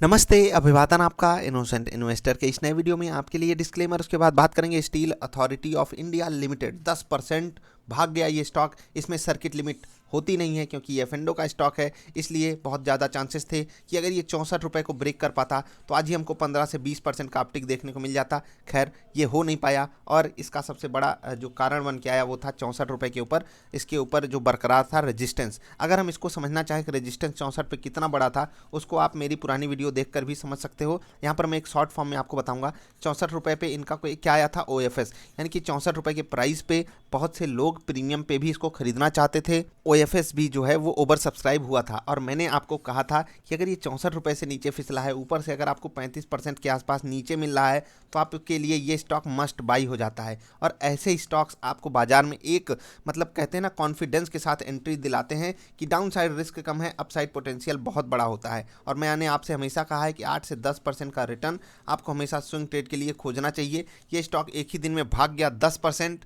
नमस्ते, अभिवादन आपका इनोसेंट इन्वेस्टर के इस नए वीडियो में आपके लिए डिस्क्लेमर। उसके बाद बात करेंगे steel authority of India limited. 10% भाग गया ये स्टॉक। इसमें सर्किट लिमिट होती नहीं है क्योंकि ये एफएंडो का स्टॉक है, इसलिए बहुत ज़्यादा चांसेस थे कि अगर ये 64 रुपये को ब्रेक कर पाता तो आज ही हमको 15 से 20% का अपटिक देखने को मिल जाता। खैर ये हो नहीं पाया और इसका सबसे बड़ा जो कारण बन के आया वो था 64 रुपये के ऊपर, इसके ऊपर जो बरकरार था रेजिस्टेंस। अगर हम इसको समझना चाहें कि रेजिस्टेंस 64 पे कितना बड़ा था, उसको आप मेरी पुरानी वीडियो देखकर भी समझ सकते हो। यहाँ पर मैं एक शॉर्ट फॉर्म में आपको बताऊंगा। 64 रुपये पे इनका कोई क्या आया था, OFS, यानी कि 64 रुपये के प्राइस पे बहुत से लोग प्रीमियम पे भी इसको खरीदना चाहते थे। OFS भी जो है वो ओवर सब्सक्राइब हुआ था और मैंने आपको कहा था कि अगर ये 64 रुपये से नीचे फिसला है, ऊपर से अगर आपको 35% के आसपास नीचे मिल रहा है, तो आपके लिए ये स्टॉक मस्ट बाई हो जाता है। और ऐसे स्टॉक्स आपको बाजार में एक कहते हैं ना, कॉन्फिडेंस के साथ एंट्री दिलाते हैं कि डाउन साइड रिस्क कम है, अपसाइड पोटेंशियल बहुत बड़ा होता है। और मैंने आपसे हमेशा कहा है कि 8 से 10% का रिटर्न आपको हमेशा स्विंग ट्रेड के लिए खोजना चाहिए। ये स्टॉक एक ही दिन में भाग गया 10%,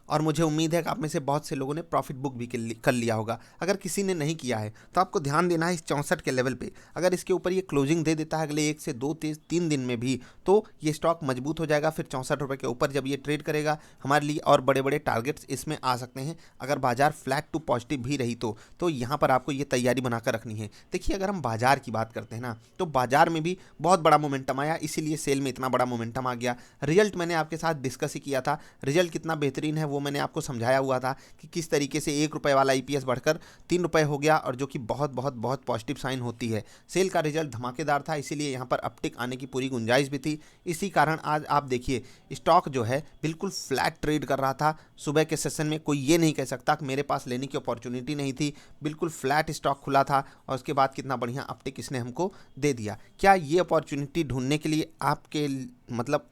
और मुझे उम्मीद है कि आप में से बहुत से लोगों ने प्रॉफिट बुक भी कर लिया होगा। अगर किसी ने नहीं किया है तो आपको ध्यान देना है इस 64 के लेवल पे। अगर इसके ऊपर ये क्लोजिंग दे देता है अगले 1 से 2-3 दिन में भी, तो ये स्टॉक मजबूत हो जाएगा। फिर 64 रुपये के ऊपर जब ये ट्रेड करेगा, हमारे लिए और बड़े बड़े टारगेट्स इसमें आ सकते हैं। अगर बाजार फ्लैट टू पॉजिटिव भी रही तो यहाँ पर आपको ये तैयारी बनाकर रखनी है। देखिए, अगर हम बाजार की बात करते हैं ना, तो बाजार में भी बहुत बड़ा मोमेंटम आया, इसीलिए सेल में इतना बड़ा मोमेंटम आ गया। रिजल्ट मैंने आपके साथ डिस्कस ही किया था, रिजल्ट कितना बेहतरीन है वो मैंने आपको समझाया हुआ था कि किस तरीके से 1 रुपये वाला EPS बढ़कर 3 रुपये हो गया, और जो कि बहुत बहुत बहुत पॉजिटिव साइन होती है। सेल का रिजल्ट धमाकेदार था, इसीलिए यहाँ पर अपटिक आने की पूरी गुंजाइश भी थी। इसी कारण आज आप देखिए स्टॉक जो है बिल्कुल फ्लैट ट्रेड कर रहा था। सुबह के सेशन में कोई ये नहीं कह सकता कि मेरे पास लेने की अपॉर्चुनिटी नहीं थी। बिल्कुल फ्लैट स्टॉक खुला था और उसके बाद कितना बढ़िया अपटिक इसने हमको दे दिया। क्या ये अपॉर्चुनिटी ढूंढने के लिए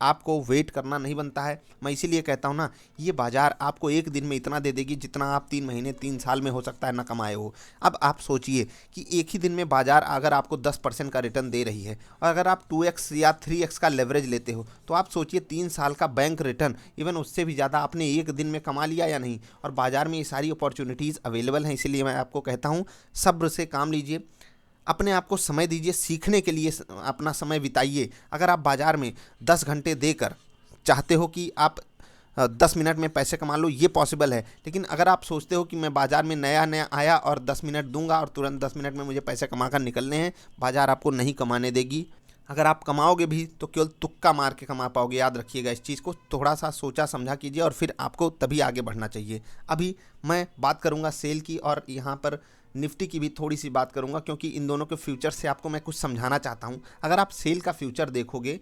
आपको वेट करना नहीं बनता है? मैं इसीलिए कहता हूँ ना, ये बाजार आपको एक दिन में इतना दे देगी जितना आप 3 महीने 3 साल में हो सकता है ना कमाए हो। अब आप सोचिए कि एक ही दिन में बाजार अगर आपको 10% का रिटर्न दे रही है, और अगर आप 2x या 3x का लेवरेज लेते हो, तो आप सोचिए 3 साल का बैंक रिटर्न, इवन उससे भी ज़्यादा आपने एक दिन में कमा लिया या नहीं। और बाजार में ये सारी अपॉर्चुनिटीज़ अवेलेबल हैं, इसीलिए मैं आपको कहता हूँ सब्र से काम लीजिए, अपने आप को समय दीजिए, सीखने के लिए अपना समय बिताइए। अगर आप बाजार में 10 घंटे देकर चाहते हो कि आप 10 मिनट में पैसे कमा लो, ये पॉसिबल है। लेकिन अगर आप सोचते हो कि मैं बाजार में नया नया आया और 10 मिनट दूंगा और तुरंत 10 मिनट में मुझे पैसे कमा कर निकलने हैं, बाजार आपको नहीं कमाने देगी। अगर आप कमाओगे भी तो केवल तुक्का मार के कमा पाओगे। याद रखिएगा, इस चीज़ को थोड़ा सा सोचा समझा कीजिए और फिर आपको तभी आगे बढ़ना चाहिए। अभी मैं बात करूंगा सेल की, और यहाँ पर निफ्टी की भी थोड़ी सी बात करूंगा, क्योंकि इन दोनों के फ्यूचर से आपको मैं कुछ समझाना चाहता हूं। अगर आप सेल का फ्यूचर देखोगे,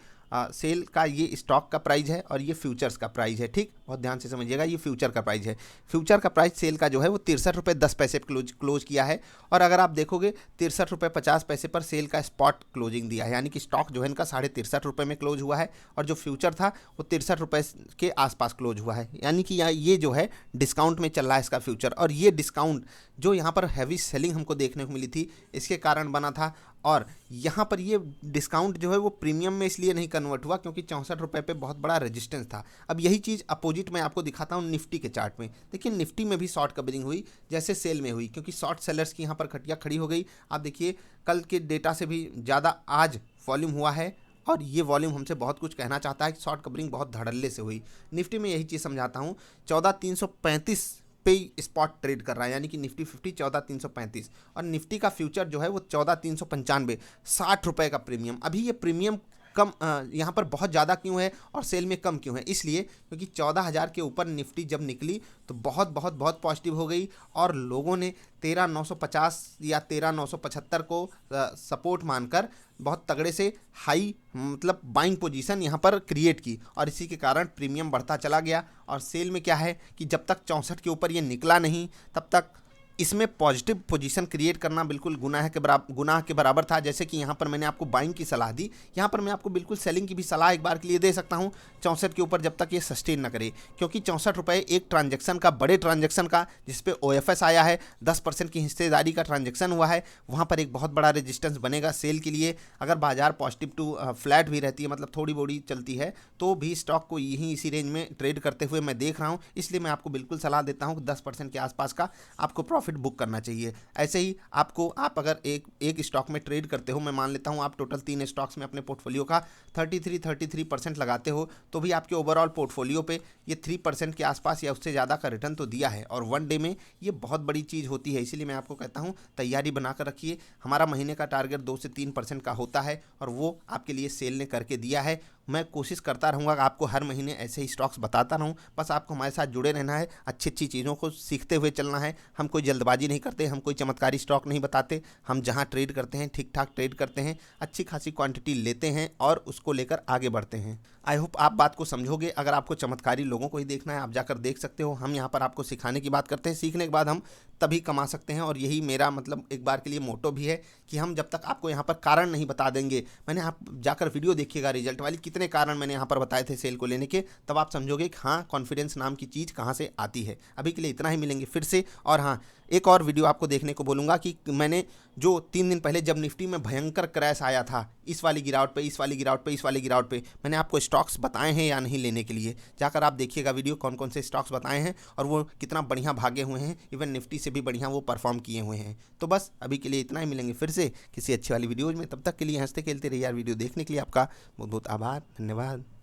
सेल का ये स्टॉक का प्राइस है और ये फ्यूचर्स का प्राइस है। ठीक, बहुत ध्यान से समझिएगा, ये फ्यूचर का प्राइस है। फ्यूचर का प्राइस सेल का जो है वो 63 रुपये 10 पैसे क्लोज किया है। और अगर आप देखोगे 63 रुपये 50 पैसे पर सेल का स्पॉट क्लोजिंग दिया है, यानी कि स्टॉक जो है इनका 63.5 रुपये में क्लोज हुआ है, और जो फ्यूचर था वो 63 रुपये के आसपास क्लोज हुआ है। यानी कि ये जो है डिस्काउंट में चल रहा है इसका फ्यूचर। और ये डिस्काउंट जो यहाँ पर हैवी सेलिंग हमको देखने को मिली थी, इसके कारण बना था। और यहाँ पर ये डिस्काउंट जो है वो प्रीमियम में इसलिए नहीं कन्वर्ट हुआ क्योंकि 64 रुपये पे बहुत बड़ा रेजिस्टेंस था। अब यही चीज़ अपोजिट मैं आपको दिखाता हूँ निफ्टी के चार्ट में। देखिए, निफ्टी में भी शॉर्ट कवरिंग हुई जैसे सेल में हुई, क्योंकि शॉर्ट सेलर्स की यहाँ पर खटिया खड़ी हो गई। आप देखिए, कल के डेटा से भी ज़्यादा आज वॉल्यूम हुआ है, और ये वॉल्यूम हमसे बहुत कुछ कहना चाहता है कि शॉर्ट कवरिंग बहुत धड़ल्ले से हुई। निफ्टी में यही चीज़ समझाता हूँ, 14,335 पे स्पॉट ट्रेड कर रहा है, यानी कि निफ्टी 50 14,335, और निफ्टी का फ्यूचर जो है वो 14,395, 60 रुपये का प्रीमियम। अभी ये प्रीमियम कम यहाँ पर बहुत ज़्यादा क्यों है और सेल में कम क्यों है? इसलिए क्योंकि 14,000 के ऊपर निफ्टी जब निकली तो बहुत बहुत बहुत पॉजिटिव हो गई, और लोगों ने 13,950 या 13,975 को सपोर्ट मानकर बहुत तगड़े से हाई बाइंग पोजीशन यहाँ पर क्रिएट की, और इसी के कारण प्रीमियम बढ़ता चला गया। और सेल में क्या है कि जब तक 64 के ऊपर ये निकला नहीं, तब तक इसमें पॉजिटिव पोजीशन क्रिएट करना बिल्कुल गुनाह के बराबर था। जैसे कि यहाँ पर मैंने आपको बाइंग की सलाह दी, यहाँ पर मैं आपको बिल्कुल सेलिंग की भी सलाह एक बार के लिए दे सकता हूँ 64 के ऊपर, जब तक ये सस्टेन न करे। क्योंकि 64 रुपये एक ट्रांजैक्शन का, बड़े ट्रांजैक्शन का, जिसपे OFS आया है, 10% की हिस्सेदारी का ट्रांजैक्शन हुआ है, वहाँ पर एक बहुत बड़ा रेजिस्टेंस बनेगा सेल के लिए। अगर बाजार पॉजिटिव टू फ्लैट भी रहती है, मतलब थोड़ी बड़ी चलती है, तो भी स्टॉक को यहीं इसी रेंज में ट्रेड करते हुए मैं देख रहा हूँ। इसलिए मैं आपको बिल्कुल सलाह देता हूँ कि 10% के आसपास का आपको प्रॉफिट प्रॉफिट बुक करना चाहिए। ऐसे ही आपको, आप अगर एक स्टॉक में ट्रेड करते हो, मैं मान लेता हूँ आप टोटल 3 स्टॉक्स में अपने पोर्टफोलियो का 33% लगाते हो, तो भी आपके ओवरऑल पोर्टफोलियो पे ये 3% के आसपास या उससे ज़्यादा का रिटर्न तो दिया है। और वन डे में ये बहुत बड़ी चीज़ होती है, इसीलिए मैं आपको कहता हूँ तैयारी बनाकर रखिए। हमारा महीने का टारगेट 2 से 3% का होता है और वो आपके लिए सेल ने करके दिया है। मैं कोशिश करता रहूँगा कि आपको हर महीने ऐसे ही स्टॉक्स बताता रहूँ, बस आपको हमारे साथ जुड़े रहना है, अच्छी अच्छी चीज़ों को सीखते हुए चलना है। हम कोई जल्दबाजी नहीं करते, हम कोई चमत्कारी स्टॉक नहीं बताते, हम जहाँ ट्रेड करते हैं ठीक ठाक ट्रेड करते हैं, अच्छी खासी क्वांटिटी लेते हैं और उसको लेकर आगे बढ़ते हैं। आई होप आप बात को समझोगे। अगर आपको चमत्कारी लोगों को ही देखना है, आप जाकर देख सकते हो। हम यहाँ पर आपको सिखाने की बात करते हैं, सीखने के बाद हम तभी कमा सकते हैं। और यही मेरा मतलब एक बार के लिए मोटो भी है कि हम जब तक आपको यहाँ पर कारण नहीं बता देंगे, मैंने आप जाकर वीडियो देखिएगा रिजल्ट वाली, कितने कारण मैंने यहाँ पर बताए थे सेल को लेने के, तब आप समझोगे कि हाँ कॉन्फिडेंस नाम की चीज़ कहाँ से आती है। अभी के लिए इतना ही, मिलेंगे फिर से। और हाँ, एक और वीडियो आपको देखने को बोलूँगा कि मैंने जो 3 दिन पहले जब निफ्टी में भयंकर क्रैश आया था, इस वाली गिरावट पे, इस वाली गिरावट पे, इस वाली गिरावट पे, मैंने आपको स्टॉक्स बताए हैं या नहीं लेने के लिए। जाकर आप देखिएगा वीडियो, कौन कौन से स्टॉक्स बताए हैं और वो कितना बढ़िया भागे हुए हैं, इवन निफ्टी से भी बढ़िया वो परफॉर्म किए हुए हैं। तो बस अभी के लिए इतना ही, मिलेंगे फिर से किसी अच्छी वाली वीडियोज़ में। तब तक के लिए हंसते खेलते रहिए यार। वीडियो देखने के लिए आपका बहुत बहुत आभार, धन्यवाद।